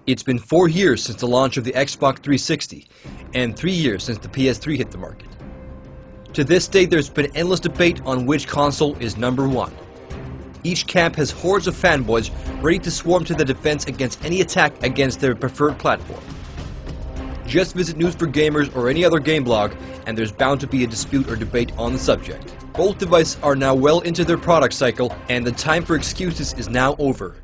It's been 4 years since the launch of the Xbox 360, and 3 years since the PS3 hit the market. To this day, there's been endless debate on which console is number one. Each camp has hordes of fanboys ready to swarm to the defense against any attack against their preferred platform. Just visit News for Gamers or any other game blog, and there's bound to be a dispute or debate on the subject. Both devices are now well into their product cycle, and the time for excuses is now over.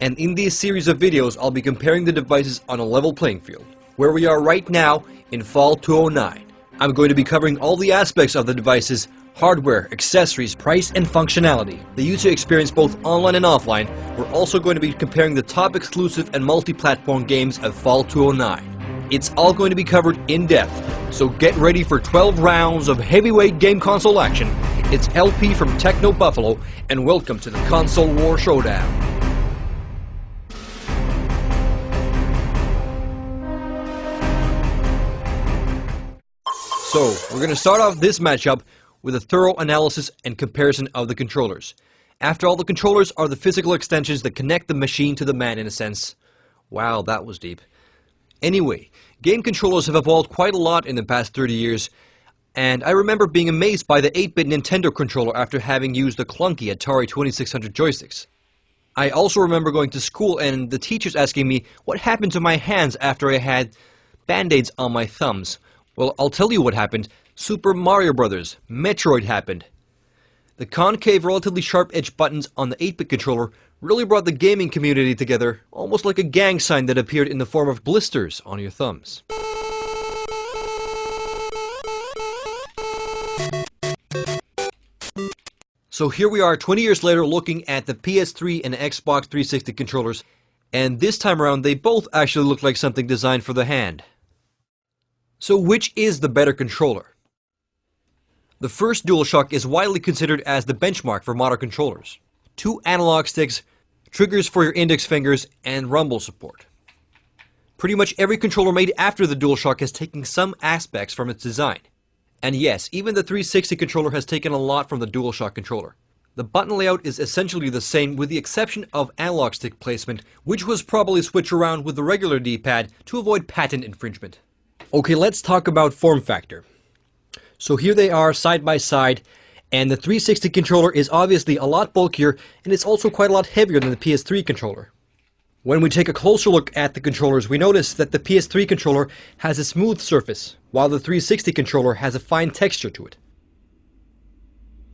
And in this series of videos, I'll be comparing the devices on a level playing field, where we are right now in Fall 2009. I'm going to be covering all the aspects of the devices, hardware, accessories, price, and functionality. The user experience both online and offline. We're also going to be comparing the top exclusive and multi-platform games of Fall 2009. It's all going to be covered in depth, so get ready for 12 rounds of heavyweight game console action. It's LP from Techno Buffalo, and welcome to the Console War Showdown. So, we're going to start off this matchup with a thorough analysis and comparison of the controllers. After all, the controllers are the physical extensions that connect the machine to the man in a sense. Wow, that was deep. Anyway, game controllers have evolved quite a lot in the past 30 years, and I remember being amazed by the 8-bit Nintendo controller after having used the clunky Atari 2600 joysticks. I also remember going to school and the teachers asking me what happened to my hands after I had band-aids on my thumbs. Well, I'll tell you what happened. Super Mario Bros. Metroid happened. The concave, relatively sharp-edged buttons on the 8-bit controller really brought the gaming community together, almost like a gang sign that appeared in the form of blisters on your thumbs. So here we are 20 years later looking at the PS3 and Xbox 360 controllers, and this time around they both actually look like something designed for the hand. So which is the better controller? The first DualShock is widely considered as the benchmark for modern controllers. 2 analog sticks, triggers for your index fingers, and rumble support. Pretty much every controller made after the DualShock has taken some aspects from its design. And yes, even the 360 controller has taken a lot from the DualShock controller. The button layout is essentially the same with the exception of analog stick placement, which was probably switched around with the regular D-pad to avoid patent infringement. Okay, let's talk about form factor. So here they are side by side, and the 360 controller is obviously a lot bulkier, and it's also quite a lot heavier than the PS3 controller. When we take a closer look at the controllers, we notice that the PS3 controller has a smooth surface, while the 360 controller has a fine texture to it.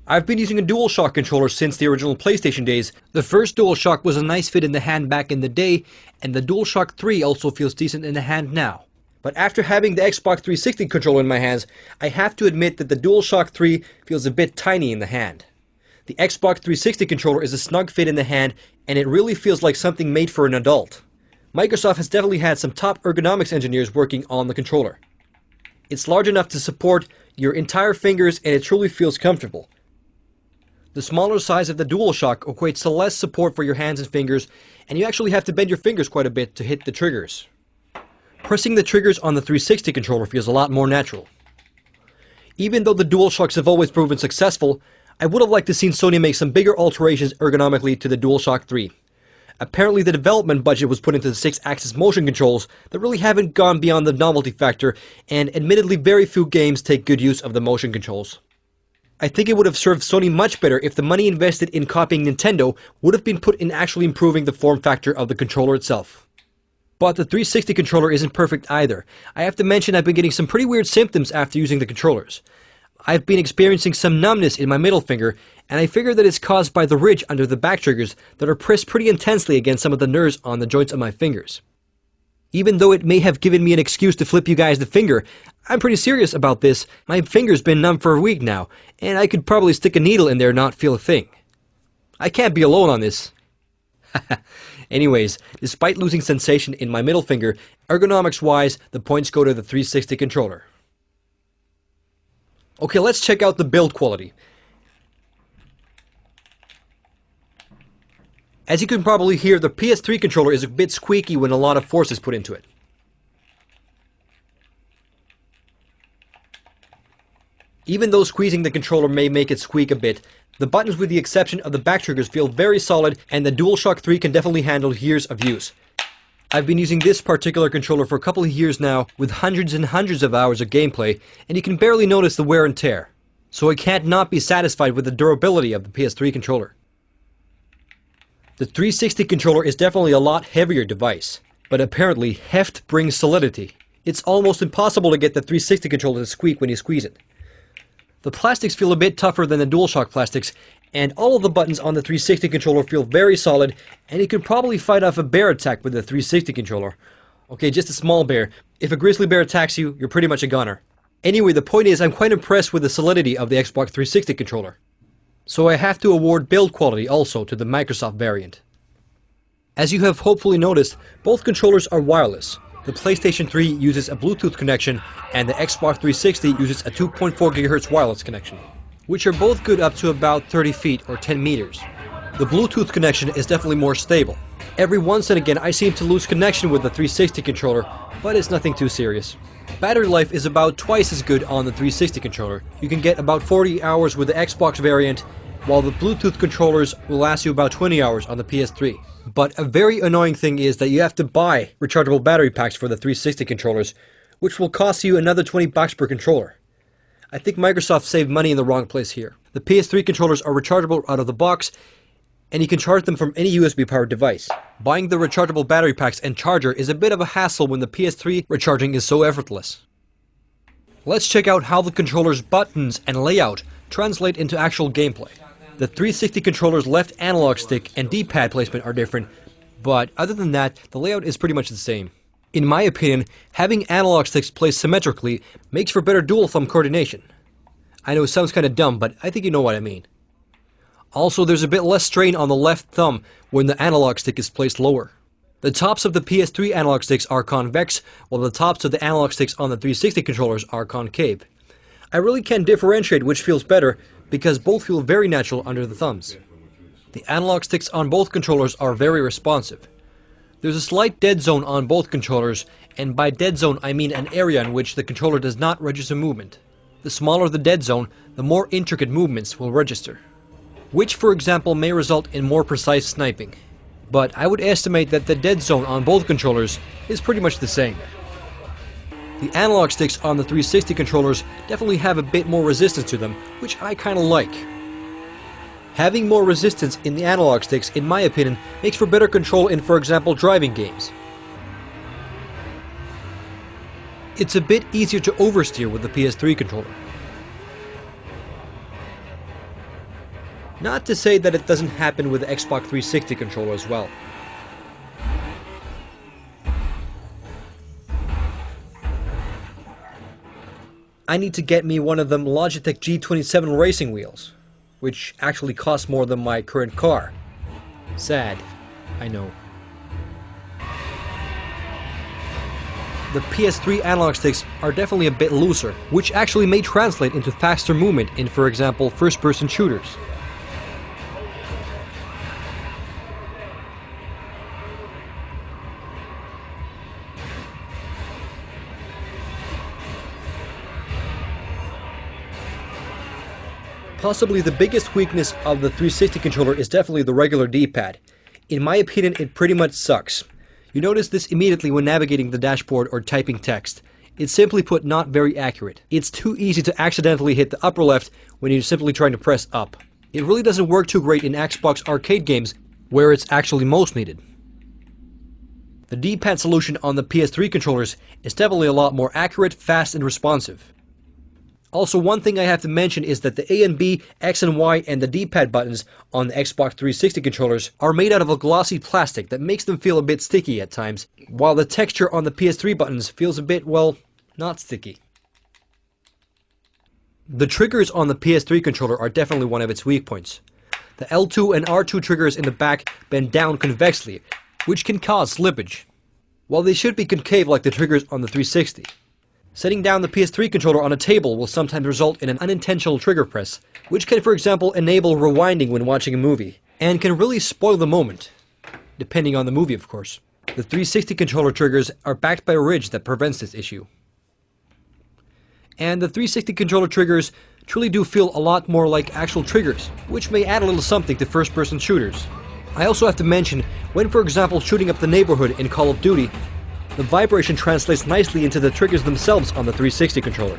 I've been using a DualShock controller since the original PlayStation days. The first DualShock was a nice fit in the hand back in the day, and the DualShock 3 also feels decent in the hand now. But after having the Xbox 360 controller in my hands, I have to admit that the DualShock 3 feels a bit tiny in the hand. The Xbox 360 controller is a snug fit in the hand, and it really feels like something made for an adult. Microsoft has definitely had some top ergonomics engineers working on the controller. It's large enough to support your entire fingers, and it truly feels comfortable. The smaller size of the DualShock equates to less support for your hands and fingers, and you actually have to bend your fingers quite a bit to hit the triggers. Pressing the triggers on the 360 controller feels a lot more natural. Even though the DualShocks have always proven successful, I would have liked to seen Sony make some bigger alterations ergonomically to the DualShock 3. Apparently the development budget was put into the 6-axis motion controls that really haven't gone beyond the novelty factor, and admittedly very few games take good use of the motion controls. I think it would have served Sony much better if the money invested in copying Nintendo would have been put in actually improving the form factor of the controller itself. But the 360 controller isn't perfect either. I have to mention I've been getting some pretty weird symptoms after using the controllers. I've been experiencing some numbness in my middle finger, and I figure that it's caused by the ridge under the back triggers that are pressed pretty intensely against some of the nerves on the joints of my fingers. Even though it may have given me an excuse to flip you guys the finger, I'm pretty serious about this. My finger's been numb for a week now, and I could probably stick a needle in there and not feel a thing. I can't be alone on this. Anyways, despite losing sensation in my middle finger, ergonomics-wise, the points go to the 360 controller. Okay, let's check out the build quality. As you can probably hear, the PS3 controller is a bit squeaky when a lot of force is put into it. Even though squeezing the controller may make it squeak a bit, the buttons with the exception of the back triggers feel very solid, and the DualShock 3 can definitely handle years of use. I've been using this particular controller for a couple of years now with hundreds and hundreds of hours of gameplay, and you can barely notice the wear and tear. So I can't not be satisfied with the durability of the PS3 controller. The 360 controller is definitely a lot heavier device, but apparently heft brings solidity. It's almost impossible to get the 360 controller to squeak when you squeeze it. The plastics feel a bit tougher than the DualShock plastics, and all of the buttons on the 360 controller feel very solid, and you could probably fight off a bear attack with the 360 controller. Okay, just a small bear. If a grizzly bear attacks you, you're pretty much a goner. Anyway, the point is I'm quite impressed with the solidity of the Xbox 360 controller. So I have to award build quality also to the Microsoft variant. As you have hopefully noticed, both controllers are wireless. The PlayStation 3 uses a Bluetooth connection, and the Xbox 360 uses a 2.4 GHz wireless connection, which are both good up to about 30 feet or 10 meters. The Bluetooth connection is definitely more stable. Every once and again I seem to lose connection with the 360 controller, but it's nothing too serious. Battery life is about twice as good on the 360 controller. You can get about 40 hours with the Xbox variant, while the Bluetooth controllers will last you about 20 hours on the PS3. But a very annoying thing is that you have to buy rechargeable battery packs for the 360 controllers, which will cost you another $20 per controller. I think Microsoft saved money in the wrong place here. The PS3 controllers are rechargeable out of the box, and you can charge them from any USB powered device. Buying the rechargeable battery packs and charger is a bit of a hassle when the PS3 recharging is so effortless. Let's check out how the controller's buttons and layout translate into actual gameplay. The 360 controller's left analog stick and D-pad placement are different, but other than that, the layout is pretty much the same. In my opinion, having analog sticks placed symmetrically makes for better dual thumb coordination. I know it sounds kinda dumb, but I think you know what I mean. Also, there's a bit less strain on the left thumb when the analog stick is placed lower. The tops of the PS3 analog sticks are convex, while the tops of the analog sticks on the 360 controllers are concave. I really can't differentiate which feels better, because both feel very natural under the thumbs. The analog sticks on both controllers are very responsive. There's a slight dead zone on both controllers, and by dead zone I mean an area in which the controller does not register movement. The smaller the dead zone, the more intricate movements will register, which for example may result in more precise sniping. But I would estimate that the dead zone on both controllers is pretty much the same. The analog sticks on the 360 controllers definitely have a bit more resistance to them, which I kinda like. Having more resistance in the analog sticks, in my opinion, makes for better control in, for example, driving games. It's a bit easier to oversteer with the PS3 controller. Not to say that it doesn't happen with the Xbox 360 controller as well. I need to get me one of them Logitech G27 racing wheels, which actually cost more than my current car. Sad, I know. The PS3 analog sticks are definitely a bit looser, which actually may translate into faster movement in, for example, first-person shooters. Possibly the biggest weakness of the 360 controller is definitely the regular D-pad. In my opinion, it pretty much sucks. You notice this immediately when navigating the dashboard or typing text. It's simply put not very accurate. It's too easy to accidentally hit the upper left when you're simply trying to press up. It really doesn't work too great in Xbox arcade games where it's actually most needed. The D-pad solution on the PS3 controllers is definitely a lot more accurate, fast, and responsive. Also, one thing I have to mention is that the A and B, X and Y, and the D-pad buttons on the Xbox 360 controllers are made out of a glossy plastic that makes them feel a bit sticky at times, while the texture on the PS3 buttons feels a bit, well, not sticky. The triggers on the PS3 controller are definitely one of its weak points. The L2 and R2 triggers in the back bend down convexly, which can cause slippage, while they should be concave like the triggers on the 360. Setting down the PS3 controller on a table will sometimes result in an unintentional trigger press, which can, for example, enable rewinding when watching a movie, and can really spoil the moment, depending on the movie, of course. The 360 controller triggers are backed by a ridge that prevents this issue. And the 360 controller triggers truly do feel a lot more like actual triggers, which may add a little something to first-person shooters. I also have to mention, when for example shooting up the neighborhood in Call of Duty, the vibration translates nicely into the triggers themselves on the 360 controller,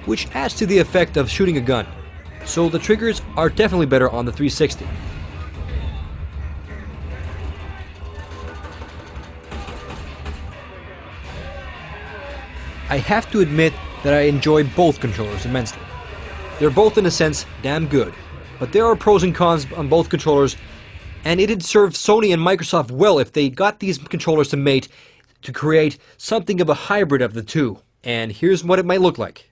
which adds to the effect of shooting a gun. So the triggers are definitely better on the 360. I have to admit that I enjoy both controllers immensely. They're both in a sense damn good, but there are pros and cons on both controllers, and it'd serve Sony and Microsoft well if they got these controllers to mate to create something of a hybrid of the two. And here's what it might look like.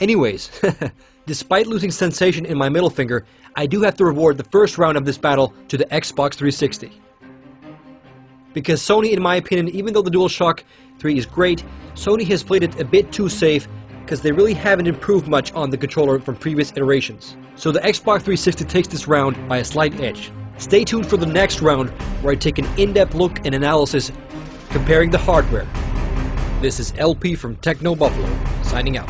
Anyways, despite losing sensation in my middle finger, I do have to reward the first round of this battle to the Xbox 360. Because Sony, in my opinion, even though the DualShock 3 is great, Sony has played it a bit too safe because they really haven't improved much on the controller from previous iterations. So the Xbox 360 takes this round by a slight edge. Stay tuned for the next round where I take an in-depth look and analysis comparing the hardware. This is LP from Techno Buffalo, signing out.